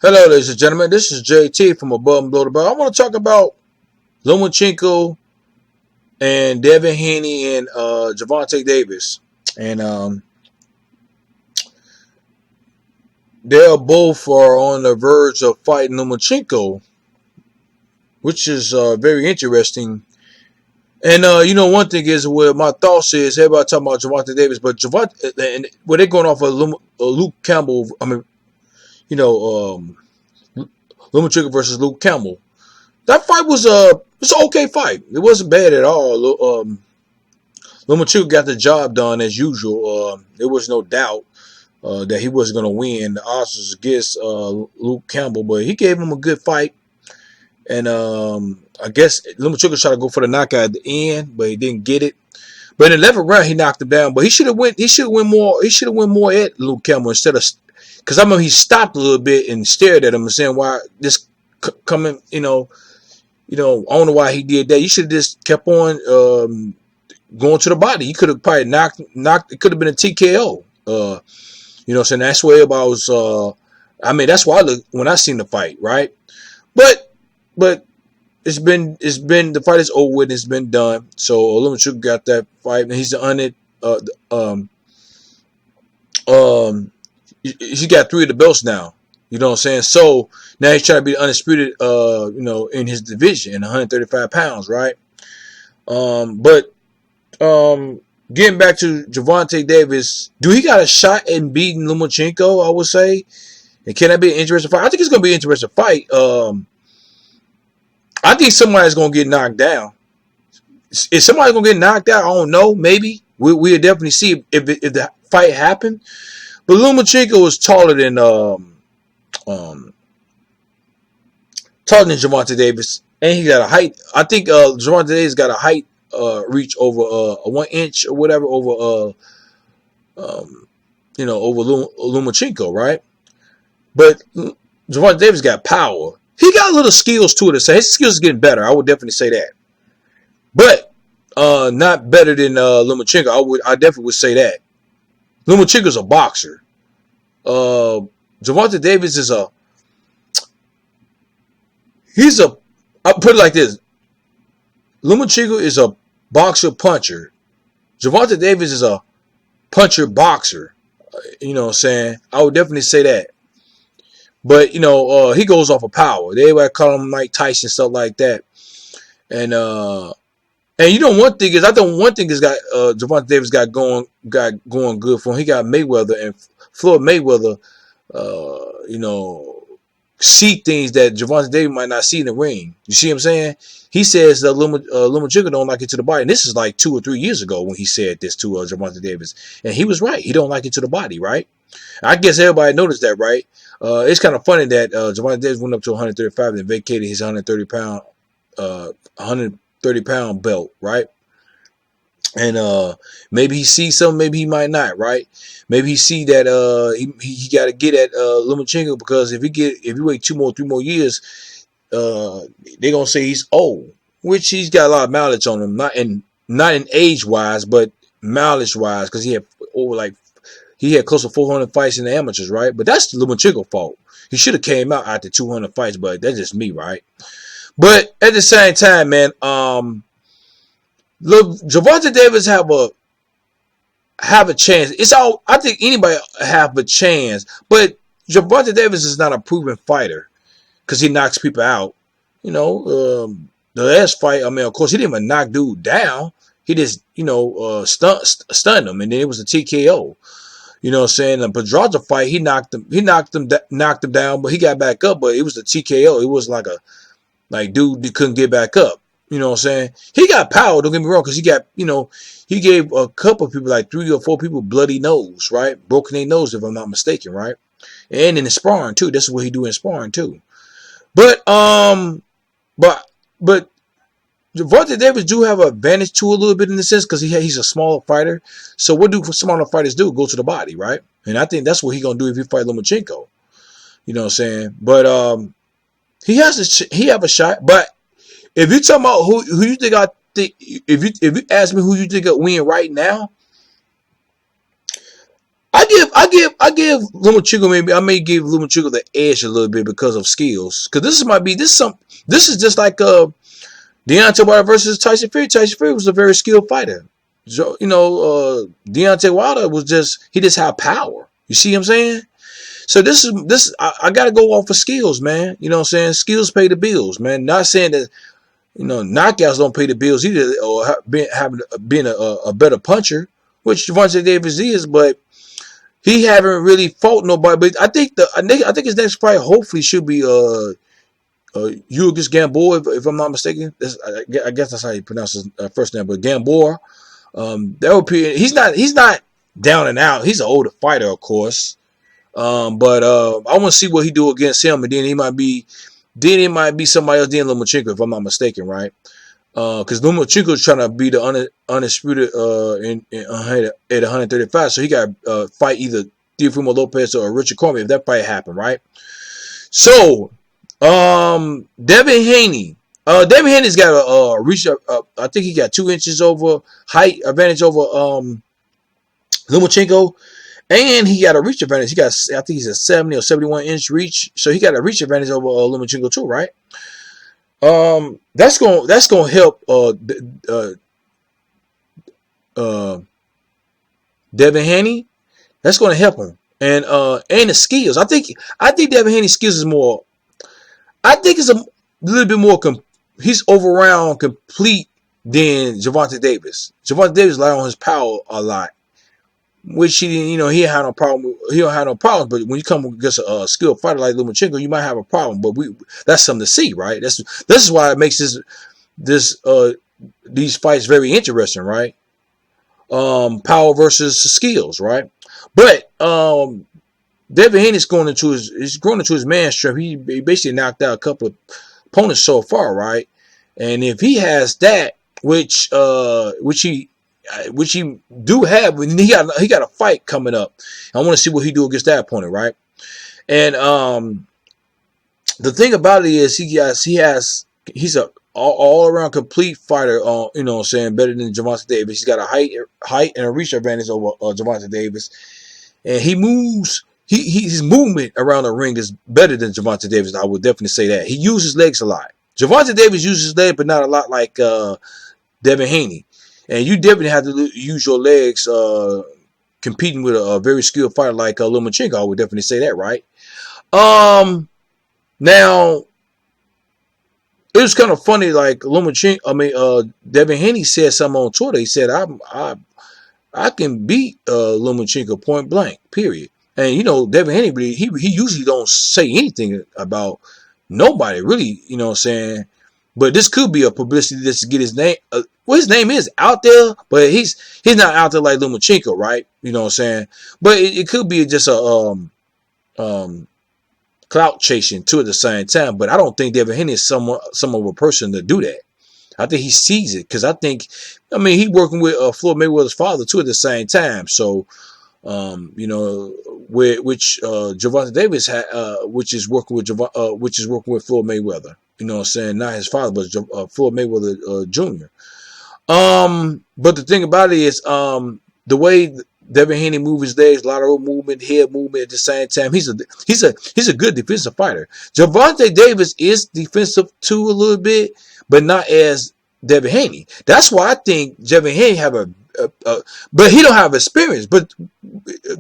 Hello, ladies and gentlemen. This is JT from Above and Below the Belt. I want to talk about Lomachenko and Devin Haney and Javante Davis. And they both are on the verge of fighting Lomachenko, which is very interesting. And one thing is where my thoughts is everybody talking about Javante Davis, but Javante and where they're going off of Luke Campbell. You know, um, Lomachenko versus Luke Campbell. That fight was it's an okay fight. It wasn't bad at all. Lomachenko got the job done as usual. There was no doubt that he was going to win. The odds was against Luke Campbell, but he gave him a good fight. And I guess Lomachenko tried to go for the knockout at the end, but he didn't get it. But in the 11th round, he knocked him down. But he should have went. He should have went more. He should have went more at Luke Campbell instead of because I remember he stopped a little bit and stared at him and saying, "Why this coming?" I don't know why he did that. You should have just kept on going to the body. You could have probably knocked. It could have been a TKO. Saying that's where everybody was. That's why I look when I seen the fight, right? But it's been the fight is over with. It's been done. So Lomachenko got that fight, and he's on it. He got 3 of the belts now. You know what I'm saying? So now he's trying to be the undisputed, in his division in 135 pounds, right? But getting back to Javante Davis, do he got a shot in beating Lomachenko? I would say, and can that be an interesting fight? I think it's going to be an interesting fight. I think somebody's going to get knocked down. Is somebody going to get knocked out? I don't know. Maybe we'll definitely see if the fight happened. But Lomachenko is taller than Javante Davis, and he got a height. I think Javante Davis got a height reach over a 1 inch or whatever over Lomachenko, right? But Javante Davis got power. He got a little skills to it. So his skills are getting better. I would definitely say that, but not better than Lomachenko. I definitely would say that. Lomachenko's a boxer. Javante Davis is I'll put it like this. Lomachenko is a boxer puncher. Javante Davis is a puncher boxer. You know what I'm saying? I would definitely say that. But, he goes off of power. They would call him Mike Tyson, stuff like that. And one thing is, I think one thing is got Javante Davis got going good for him. He got Mayweather, and Floyd Mayweather, see things that Javante Davis might not see in the ring. You see what I'm saying? He says that Lomachenko don't like it to the body. And this is like 2 or 3 years ago when he said this to Javante Davis. And he was right. He don't like it to the body, right? I guess everybody noticed that, right? It's kind of funny that Javante Davis went up to 135 and vacated his 130 pound belt, right? And maybe he sees something, maybe he might not, right? Maybe he see that he got to get at Lomachenko because if he wait 3 more years, they're gonna say he's old, which he's got a lot of mileage on him, not in age wise, but mileage wise, because he had close to 400 fights in the amateurs, right? But that's Lomachenko's fault. He should have came out after 200 fights, but that's just me, right? But at the same time, man, look, Javante Davis have a chance. I think anybody have a chance, but Javante Davis is not a proven fighter because he knocks people out. The last fight, of course, he didn't even knock dude down. He just, stunned him, and then it was a TKO. You know what I'm saying? The Pedraza fight, he knocked him down, but he got back up. But it was a TKO. It was like dude couldn't get back up. You know what I'm saying? He got power. Don't get me wrong, because he gave a couple of people, like 3 or 4 people, bloody nose, right? Broken their nose, if I'm not mistaken, right? And in the sparring too. That's what he do in sparring too. But Javante Davis do have an advantage to a little bit in the sense because he's a smaller fighter. So what do smaller fighters do? Go to the body, right? And I think that's what he's gonna do if he fight Lomachenko. You know what I'm saying? But he have a shot. But if you talking about who you think if you ask me who you think will win right now, I give Lomachenko, maybe I may give Lomachenko the edge a little bit because of skills. Because this is just like Deontay Wilder versus Tyson Fury. Tyson Fury was a very skilled fighter. So, Deontay Wilder he just had power. You see what I'm saying? So this I gotta go off of skills, man. You know what I'm saying? Skills pay the bills, man. Not saying that knockouts don't pay the bills either, or being a better puncher, which Gervonta Davis is, but he haven't really fought nobody. But I think his next fight hopefully should be you against Gamboa, if I'm not mistaken. I guess that's how you pronounce his first name, but Gamboa. That would be. He's not down and out. He's an older fighter, of course. But I want to see what he do against him, and then it might be somebody else than Lomachenko, if I'm not mistaken, right? Because Lomachenko is trying to be the undisputed at 135, so he got to fight either Teofimo Lopez or Richard Cormier if that fight happen, right? So, Devin Haney. Devin Haney's got a reach up. I think he got 2 inches over height advantage over Lomachenko. And he got a reach advantage. I think he's a 70 or 71 inch reach, so he got a reach advantage over Lomachenko too, right? That's gonna help Devin Haney. That's gonna help him, and the skills. I think Devin Haney's skills is more. I think it's a little bit more. He's overall complete than Gervonta Davis. Gervonta Davis relied on his power a lot, which he didn't, he had no problem. He don't have no problems. But when you come against a skilled fighter like Lomachenko, you might have a problem. But that's something to see, right? This is why it makes these fights very interesting, right? Power versus skills, right? But Devin Haney's going into his man strength. He basically knocked out a couple of opponents so far, right? And if he has that, which he do have, and he got a fight coming up. I want to see what he do against that opponent, right? And the thing about it is he's a all around complete fighter. You know what I'm saying, better than Gervonta Davis. He's got a height and a reach advantage over Gervonta Davis, and he moves. His movement around the ring is better than Gervonta Davis. I would definitely say that. He uses legs a lot. Gervonta Davis uses his legs, but not a lot like Devin Haney. And you definitely have to use your legs competing with a very skilled fighter like Lomachenko. I would definitely say that, right? Now, it was kind of funny, like Devin Haney said something on Twitter. He said, I can beat Lomachenko point blank, period. And, Devin Haney, he usually don't say anything about nobody, really, you know what I'm saying? But this could be a publicity just to get his name. His name is out there, but he's not out there like Lomachenko, right? You know what I'm saying? But it could be just a clout chasing too at the same time. But I don't think Devin Haney is some of a person to do that. I think he sees it because he working with Floyd Mayweather's father too at the same time. So, which Gervonta Davis which is working with Floyd Mayweather. You know what I'm saying? Not his father, but Floyd Mayweather Jr. But the thing about it is, the way Devin Haney moves his legs, lateral movement, head movement at the same time. He's a good defensive fighter. Gervonta Davis is defensive too a little bit, but not as Devin Haney. That's why I think Devin Haney have but he don't have experience. But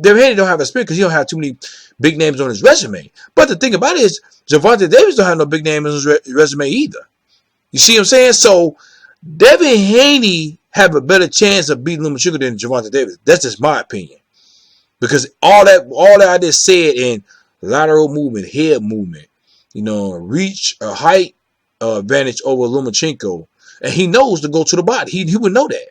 Devin Haney don't have experience because he don't have too many big names on his resume. But the thing about it is, Gervonta Davis don't have no big name on his resume either. You see what I'm saying? So Devin Haney have a better chance of beating Lomachenko than Gervonta Davis. That's just my opinion. Because all that I just said in lateral movement, head movement, reach, height advantage over Lomachenko, and he knows to go to the body. He would know that.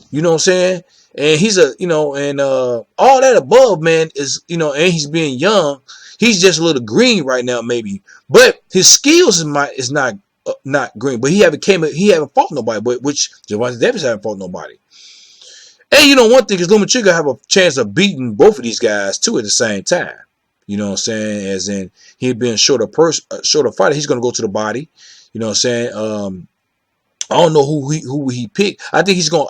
You know what I'm saying? And he's all that above, man, is, and he's being young. He's just a little green right now, maybe. But his skills is not green. But he haven't fought nobody, which Gervonta Davis haven't fought nobody. And one thing is Lomachenko have a chance of beating both of these guys too at the same time. You know what I'm saying? As in he being shorter fighter, he's gonna go to the body. You know what I'm saying? I don't know who he picked. I think he's gonna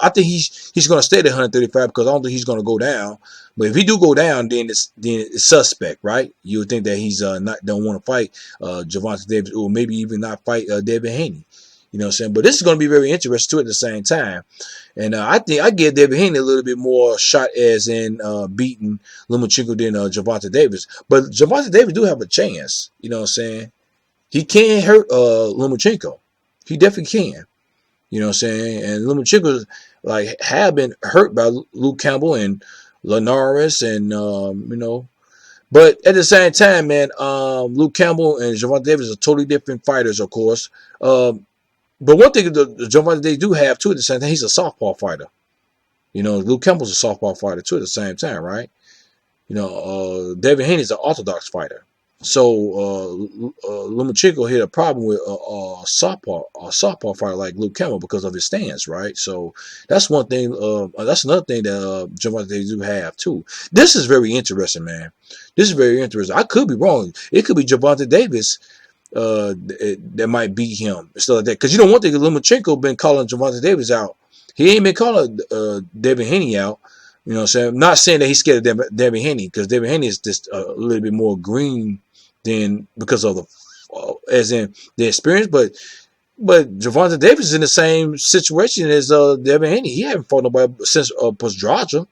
stay at 135 because I don't think he's gonna go down. But if he do go down, then it's suspect, right? You would think that he's not don't want to fight Gervonta Davis, or maybe even not fight Devin Haney. You know what I'm saying? But this is going to be very interesting too at the same time. And I think I give Devin Haney a little bit more shot as in beating Lomachenko than Gervonta Davis. But Gervonta Davis do have a chance. You know what I'm saying? He can hurt Lomachenko. He definitely can. You know what I'm saying? And Lomachenko like have been hurt by Luke Campbell and Linares and but at the same time, man, Luke Campbell and Gervonta Davis are totally different fighters, of course. But one thing the Gervonta Davis do have too at the same time, he's a southpaw fighter. You know, Luke Campbell's a southpaw fighter too at the same time, right? You know, Devin Haney's an orthodox fighter. So Lomachenko had a problem with a softball fighter like Luke Campbell because of his stance, right? So that's one thing. That's another thing that Gervonta Davis do have too. This is very interesting, man. This is very interesting. I could be wrong. It could be Gervonta Davis that might beat him and stuff like that. Because you know one thing, Lomachenko been calling Gervonta Davis out. He ain't been calling Devin Haney out. You know what I'm saying? I'm not saying that he's scared of Devin Haney, because Devin Haney is just a little bit more green than because of the as in the experience, but Gervonta Davis is in the same situation as Devin Haney. He haven't fought nobody since Pedraza,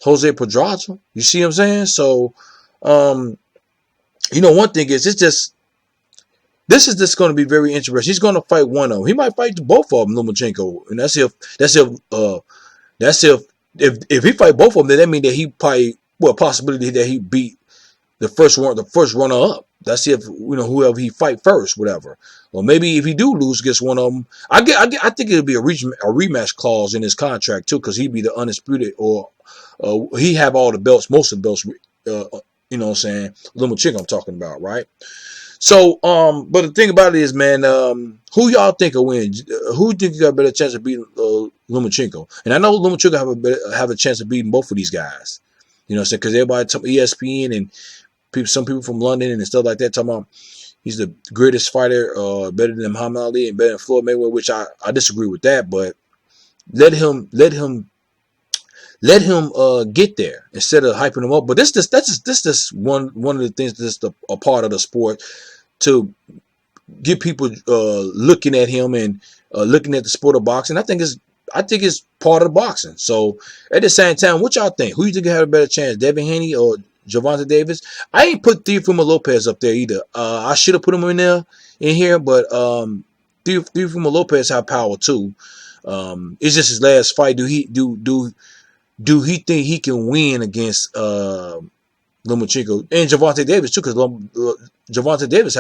Jose Pedraza. You see what I'm saying? So, you know, one thing is this is just going to be very interesting. He's going to fight one of them. He might fight both of them, Lomachenko, and that's if he fight both of them, then that means that he probably possibility that he beat the first runner up. That's if whoever he fight first, whatever. Or maybe if he do lose against one of them, I think it'll be a rematch clause in his contract too, because he'd be the undisputed, or he have all the belts, most of the belts. You know what I'm saying? Lomachenko I'm talking about, right? So, but the thing about it is, man, who y'all think will win? Who think you got a better chance of beating Lomachenko? And I know Lomachenko have a chance of beating both of these guys. You know what I'm saying? Because everybody, ESPN and some people from London and stuff like that, talking about he's the greatest fighter, better than Muhammad Ali and better than Floyd Mayweather, which I disagree with that. But let him get there instead of hyping him up. But that's just one of the things that's a part of the sport, to get people looking at him and looking at the sport of boxing. I think it's part of the boxing. So at the same time, what y'all think? Who you think have a better chance, Devin Haney or Gervonta Davis? I ain't put Teofimo Lopez up there either. I should have put him in here, but Teofimo Lopez have power too. It's just his last fight. Do he think he can win against Lomachenko and Gervonta Davis too? Because Gervonta Davis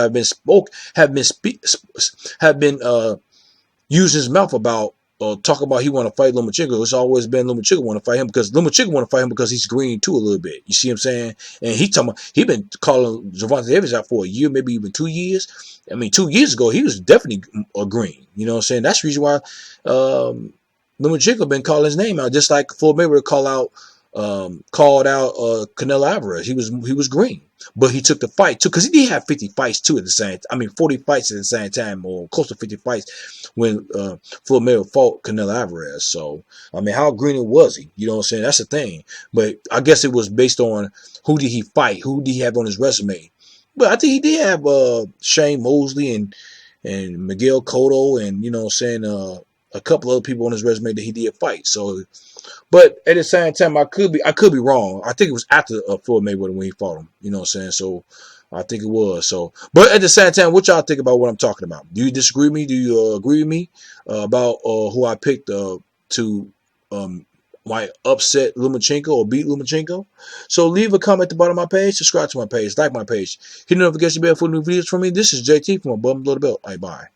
have been using his mouth about talk about he want to fight Lomachenko. It's always been Lomachenko want to fight him, because Lomachenko want to fight him because he's green too a little bit. You see what I'm saying? And he been calling Gervonta Davis out for a year, maybe even 2 years. I mean, 2 years ago he was definitely green. You know what I'm saying? That's the reason why Lomachenko been calling his name out, just like Floyd Mayweather called out Canelo Alvarez. He was green, but he took the fight too, because he did have 50 fights too at the same. 40 fights at the same time, or close to 50 fights when Floyd Mayweather fought Canelo Alvarez. So I mean, how green was he? You know what I'm saying? That's the thing. But I guess it was based on who did he fight, who did he have on his resume. But I think he did have Shane Mosley and Miguel Cotto, and you know what I'm saying, a couple other people on his resume that he did fight. So, but at the same time, I could be wrong. I think it was after Floyd Mayweather when he fought him. You know what I'm saying? So I think it was. So, but at the same time, what y'all think about what I'm talking about? Do you disagree with me? Do you agree with me about who I picked to might upset Lomachenko or beat Lomachenko? So leave a comment at the bottom of my page, subscribe to my page, like my page, hit the notification bell for new videos from me. This is JT from Above Below the Belt. Bye.